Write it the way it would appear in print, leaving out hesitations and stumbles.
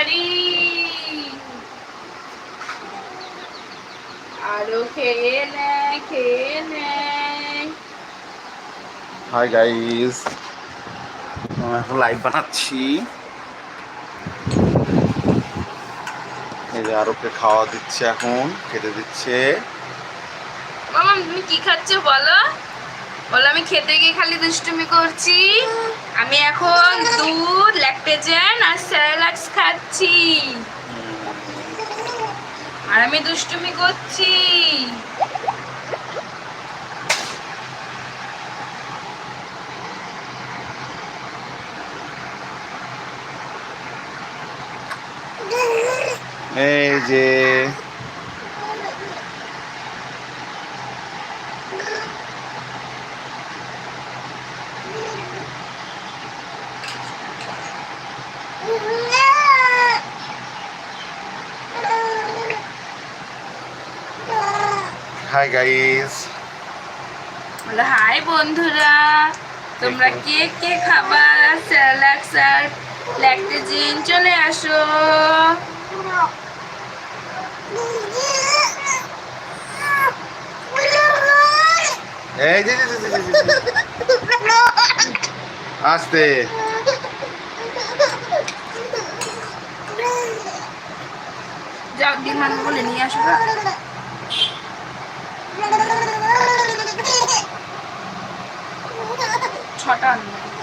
পারি। আরো খেয়ে নে, খেয়ে নে। হাই গাইস, আমি এখন লাইভ বানাচ্ছি। এই যে আরবকে খাওয়া দিচ্ছে, এখন খেতে দিচ্ছে। মামা তুমি কি খাচ্ছ বলো? বলো আমি খেতে গিয়ে খালি দুষ্টুমি করছি। আমি এখন দুধ, ল্যাকটোজেন আর সেরেলাক্স খাচ্ছি। আর আমি দুষ্টুমি করছি। এই যে হাই গাইস, বলো হাই বন্ধুরা, তোমরা কে কে খাবা সেরেলাক্স আর ল্যাকটোজেন? চলে আসো। এই যে আস্তে। যাও দিমান বলে নিয়ে আসো গা। ছটা আনবো।